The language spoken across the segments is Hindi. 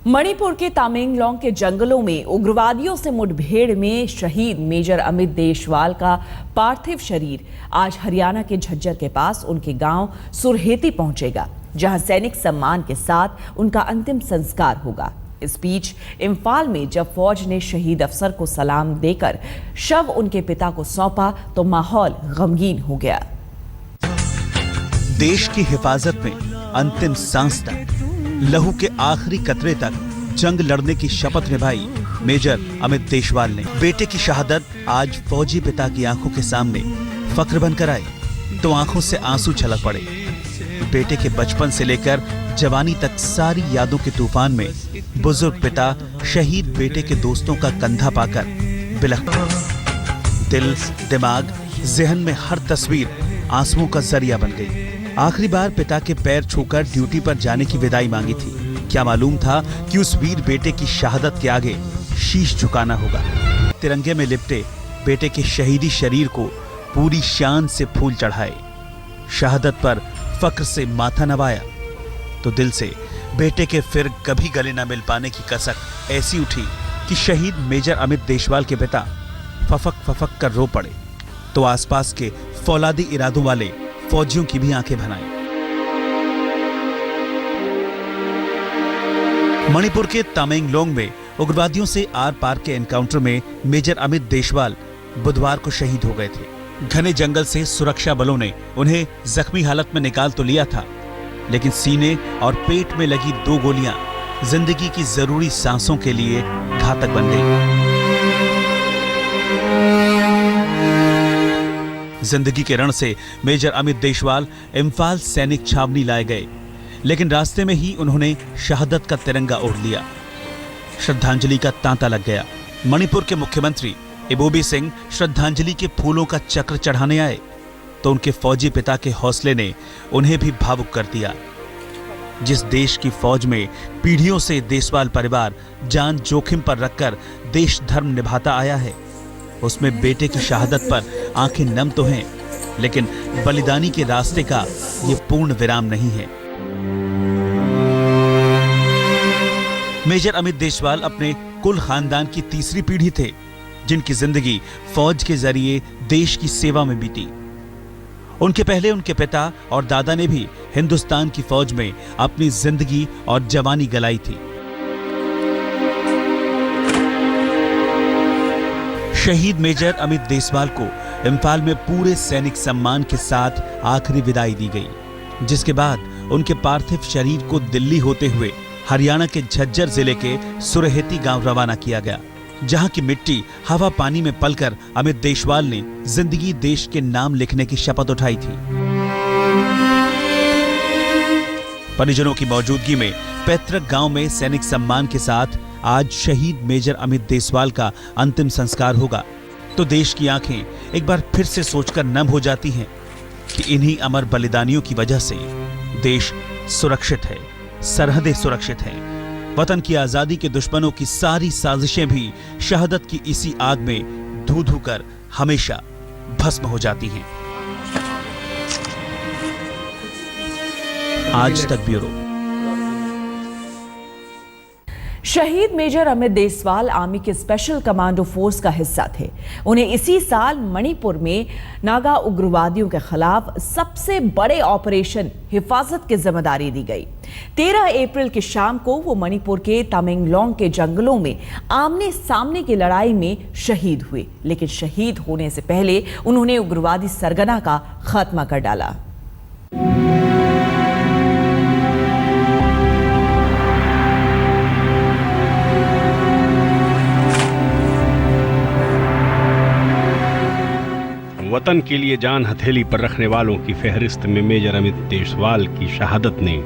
मणिपुर के तामेंगलोंग के जंगलों में उग्रवादियों से मुठभेड़ में शहीद मेजर अमित देशवाल का पार्थिव शरीर आज हरियाणा के झज्जर के पास उनके गांव सुरहेती पहुंचेगा, जहां सैनिक सम्मान के साथ उनका अंतिम संस्कार होगा। इस बीच इम्फाल में जब फौज ने शहीद अफसर को सलाम देकर शव उनके पिता को सौंपा तो माहौल गमगीन हो गया। देश की हिफाजत में अंतिम सांस तक, लहू के आखिरी कतरे तक जंग लड़ने की शपथ निभाई मेजर अमित देशवाल ने। बेटे की शहादत आज फौजी पिता की आंखों के सामने फख्र बनकर आई तो आंखों से आंसू छलक पड़े। बेटे के बचपन से लेकर जवानी तक सारी यादों के तूफान में बुजुर्ग पिता शहीद बेटे के दोस्तों का कंधा पाकर बिलख पड़ा। दिल, दिमाग, जहन में हर तस्वीर आंसुओं का जरिया बन गई। आखिरी बार पिता के पैर छूकर ड्यूटी पर जाने की विदाई मांगी थी। क्या मालूम था कि उस वीर बेटे की शहादत के आगे शीश झुकाना होगा। तिरंगे में लिपटे बेटे के शहीदी शरीर को पूरी शान से फूल चढ़ाए, शहादत पर फक्र से माथा नवाया तो दिल से बेटे के फिर कभी गले न मिल पाने की कसक ऐसी उठी कि शहीद मेजर अमित देशवाल के पिता फफक फफक कर रो पड़े तो आसपास के फौलादी इरादों वाले फौजियों की भी आंखें भर आईं। मणिपुर के तामेंगलोंग में उग्रवादियों से आर पार के एनकाउंटर में मेजर अमित देशवाल बुधवार को शहीद हो गए थे। घने जंगल से सुरक्षा बलों ने उन्हें जख्मी हालत में निकाल तो लिया था, लेकिन सीने और पेट में लगी 2 गोलियां जिंदगी की जरूरी सांसों के लिए घातक बन गई। जिंदगी के रण से मेजर अमित देशवाल इम्फाल सैनिक छावनी लाए गए, लेकिन रास्ते में ही उन्होंने शहादत का तिरंगा ओढ़ लिया। श्रद्धांजलि का तांता लग गया। मणिपुर के मुख्यमंत्री इबोबी सिंह श्रद्धांजलि के फूलों का चक्र चढ़ाने आए तो उनके फौजी पिता के हौसले ने उन्हें भी भावुक कर दिया। जिस देश की फौज में पीढ़ियों से देशवाल परिवार जान जोखिम पर रखकर देश धर्म निभाता आया है, उसमें बेटे की शहादत पर आंखें नम तो हैं, लेकिन बलिदानी के रास्ते का ये पूर्ण विराम नहीं है। मेजर अमित देशवाल अपने कुल खानदान की तीसरी पीढ़ी थे, जिनकी जिंदगी फौज के जरिए देश की सेवा में बीती। उनके पहले उनके पिता और दादा ने भी हिंदुस्तान की फौज में अपनी जिंदगी और जवानी गलाई थी। शहीद मेजर अमित देशवाल को इम्फाल में पूरे सैनिक सम्मान के साथ आखिरी विदाई दी गई, जिसके बाद उनके पार्थिव शरीर को दिल्ली होते हुए हरियाणा के झज्जर जिले के सुरहेती गांव रवाना किया गया, जहां की मिट्टी हवा पानी में पलकर अमित देशवाल ने जिंदगी देश के नाम लिखने की शपथ उठाई थी। परिजनों की मौजूदगी में पैतृक गांव में सैनिक सम्मान के साथ आज शहीद मेजर अमित देशवाल का अंतिम संस्कार होगा तो देश की आंखें एक बार फिर से सोचकर नम हो जाती हैं कि इन्हीं अमर बलिदानियों की वजह से देश सुरक्षित है, सरहदें सुरक्षित हैं। वतन की आजादी के दुश्मनों की सारी साजिशें भी शहादत की इसी आग में धू धू कर हमेशा भस्म हो जाती हैं। आज तक ब्यूरो। शहीद मेजर अमित देशवाल आर्मी के स्पेशल कमांडो फोर्स का हिस्सा थे। उन्हें इसी साल मणिपुर में नागा उग्रवादियों के खिलाफ सबसे बड़े ऑपरेशन हिफाजत की जिम्मेदारी दी गई। 13 अप्रैल की शाम को वो मणिपुर के तामेंगलोंग के जंगलों में आमने सामने की लड़ाई में शहीद हुए, लेकिन शहीद होने से पहले उन्होंने उग्रवादी सरगना का खात्मा कर डाला। वतन के लिए जान हथेली पर रखने वालों की फहरिस्त में मेजर अमित देशवाल की शहादत ने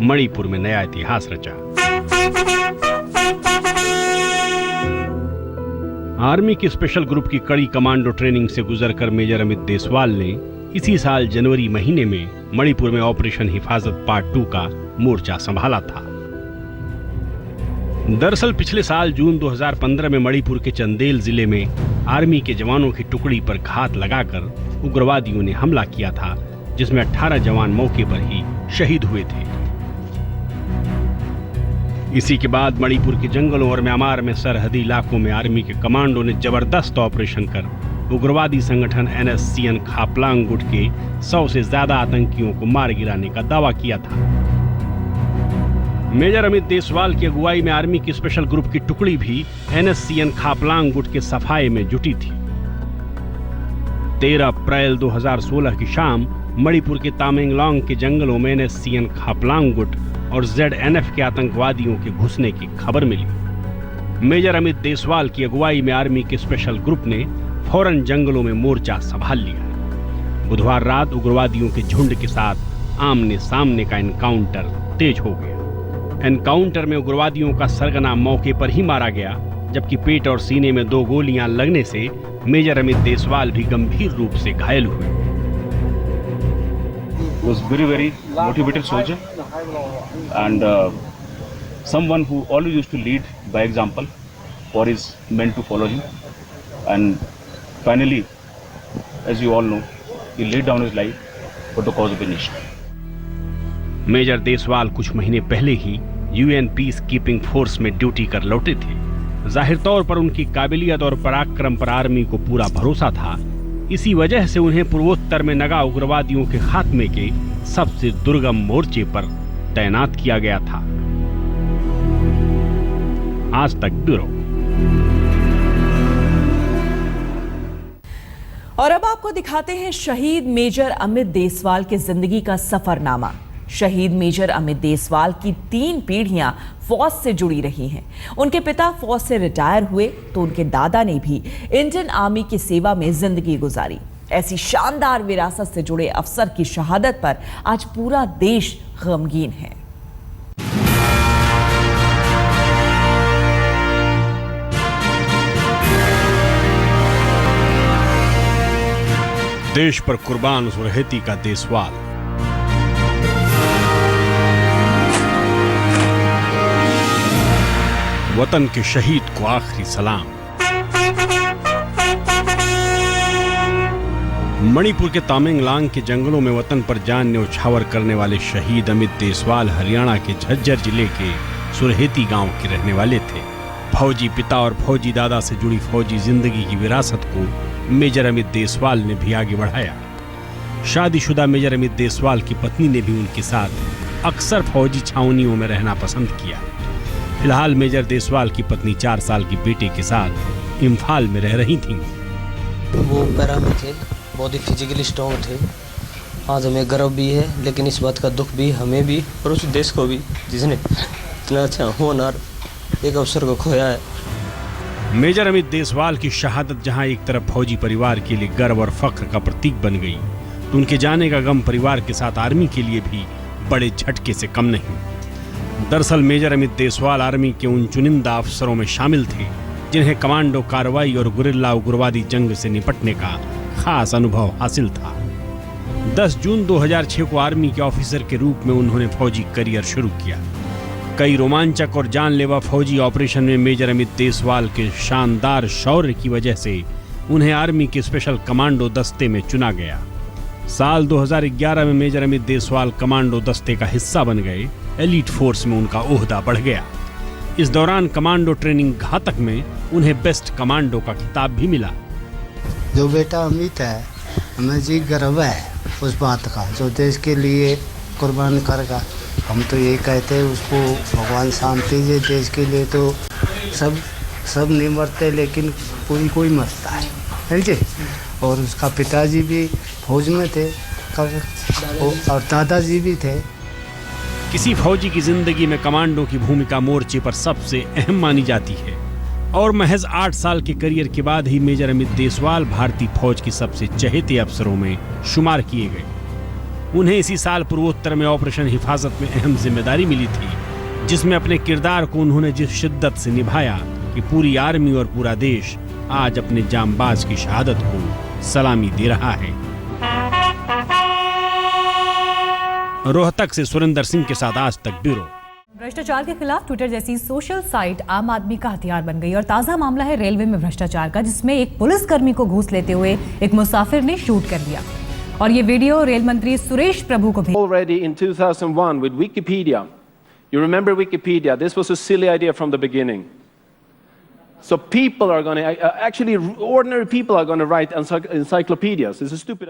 मणिपुर में नया इतिहास रचा। आर्मी की स्पेशल ग्रुप की कड़ी कमांडो ट्रेनिंग से गुजरकर मेजर अमित देशवाल ने इसी साल जनवरी महीने में मणिपुर में ऑपरेशन हिफाजत पार्ट 2 का मोर्चा संभाला था। दरअसल पिछले साल जून 2015 में मणिपुर के चंदेल जिले में आर्मी के जवानों की टुकड़ी पर घात लगाकर उग्रवादियों ने हमला किया था, जिसमें 18 जवान मौके पर ही शहीद हुए थे। इसी के बाद मणिपुर के जंगलों और म्यांमार में सरहदी इलाकों में आर्मी के कमांडो ने जबरदस्त ऑपरेशन कर उग्रवादी संगठन NSCN खापलांग गुट के 100 से ज्यादा आतंकियों को मार गिराने का दावा किया था। मेजर अमित देसवाल की अगुवाई में आर्मी की स्पेशल ग्रुप की टुकड़ी भी NSCN खापलांग गुट के सफाये में जुटी थी। 13 अप्रैल 2016 की शाम मणिपुर के तामेंगलोंग के जंगलों में NSCN खापलांग गुट और ZNF के आतंकवादियों के घुसने की खबर मिली। मेजर अमित देसवाल की अगुवाई में आर्मी के स्पेशल ग्रुप ने फौरन जंगलों में मोर्चा संभाल लिया। बुधवार रात उग्रवादियों के झुंड के साथ आमने सामने का एनकाउंटर तेज हो गया। एनकाउंटर में उग्रवादियों का सरगना मौके पर ही मारा गया, जबकि पेट और सीने में 2 गोलियां लगने से मेजर अमित देसवाल भी गंभीर रूप से घायल हुए। Was very motivated soldier and someone who always used to lead by example for his men to follow him, and finally, as you all know, he laid down his life for the cause of the nation. Major Deswal कुछ महीने पहले ही UN पीस कीपिंग फोर्स में ड्यूटी कर लौटे थे। जाहिर तौर पर उनकी काबिलियत और पराक्रम पर आर्मी को पूरा भरोसा था। इसी वजह से उन्हें पूर्वोत्तर में नगा उग्रवादियों के खात्मे के सबसे दुर्गम मोर्चे पर तैनात किया गया था। आज तक ब्यूरो। और अब आपको दिखाते हैं शहीद मेजर अमित देसवाल के जिंदगी का सफरनामा। शहीद मेजर अमित देसवाल की 3 पीढ़ियां फौज से जुड़ी रही हैं। उनके पिता फौज से रिटायर हुए तो उनके दादा ने भी इंडियन आर्मी की सेवा में जिंदगी गुजारी। ऐसी शानदार विरासत से जुड़े अफसर की शहादत पर आज पूरा देश गमगीन है। देश पर कुर्बान उस रहती का देसवाल। वतन के शहीद को आखिरी सलाम। मणिपुर के तामेंगलोंग के जंगलों में वतन पर जान न्यौछावर करने वाले शहीद अमित देसवाल हरियाणा के झज्जर जिले के सुरहेती गांव के रहने वाले थे। फौजी पिता और फौजी दादा से जुड़ी फौजी जिंदगी की विरासत को मेजर अमित देसवाल ने भी आगे बढ़ाया। शादीशुदा मेजर अमित देसवाल की पत्नी ने भी उनके साथ अक्सर फौजी छावनियों में रहना पसंद किया। फिलहाल मेजर देसवाल की पत्नी 4 साल की बेटे के साथ इम्फाल में रह रही थीं। वो पैरा में थे, बहुत ही फिजिकली स्ट्रॉन्ग थे। आज हमें गर्व भी है, लेकिन इस बात का दुख भी हमें भी और उस देश को भी जिसने इतना अच्छा होनहार एक अवसर को खोया है। मेजर अमित देसवाल की शहादत जहां एक तरफ फौजी परिवार के लिए गर्व और फख्र का प्रतीक बन गई, तो उनके जाने का गम परिवार के साथ आर्मी के लिए भी बड़े झटके से कम नहीं। दरअसल मेजर अमित देसवाल आर्मी के उन चुनिंदा अफसरों में शामिल थे जिन्हें कमांडो कार्रवाई और गुरिल्ला उग्रवादी जंग से निपटने का खास अनुभव हासिल था। 10 जून 2006 को आर्मी के ऑफिसर के रूप में उन्होंने फौजी करियर शुरू किया। कई रोमांचक और जानलेवा फौजी ऑपरेशन में मेजर अमित देसवाल के शानदार शौर्य की वजह से उन्हें आर्मी के स्पेशल कमांडो दस्ते में चुना गया। साल 2011 में मेजर अमित देसवाल कमांडो दस्ते का हिस्सा बन गए। एलीट फोर्स में उनका ओहदा बढ़ गया। इस दौरान कमांडो ट्रेनिंग घातक में उन्हें बेस्ट कमांडो का खिताब भी मिला। जो बेटा अमित है, हमें जी गर्व है उस बात का, जो देश के लिए कुर्बान करेगा। हम तो यही कहते हैं उसको भगवान शांति दे। देश के लिए तो सब नहीं मरते, लेकिन कोई मरता है जी। और उसका पिताजी भी फौज में थे और दादाजी भी थे। किसी फौजी की जिंदगी में कमांडो की भूमिका मोर्चे पर सबसे अहम मानी जाती है और महज 8 साल के करियर के बाद ही मेजर अमित देसवाल भारतीय फौज की सबसे चहेते अफसरों में शुमार किए गए। उन्हें इसी साल पूर्वोत्तर में ऑपरेशन हिफाजत में अहम जिम्मेदारी मिली थी, जिसमें अपने किरदार को उन्होंने जिस शिद्दत से निभाया कि पूरी आर्मी और पूरा देश आज अपने जांबाज की शहादत को सलामी दे रहा है। रोहतक से सुरेंद्र सिंह के साथ आज तक ब्यूरो। भ्रष्टाचार के खिलाफ ट्विटर जैसी सोशल साइट आम आदमी का हथियार बन गई और ताजा मामला है रेलवे में भ्रष्टाचार का, जिसमें एक पुलिसकर्मी को घूस लेते हुए एक मुसाफिर ने शूट कर लिया और ये वीडियो रेल मंत्री सुरेश प्रभु को भी। Already in 2001 with Wikipedia, You remember Wikipedia? This was a silly idea from the beginning. So people are going to, actually ordinary people are going to write encyclopedias. It's a stupid idea.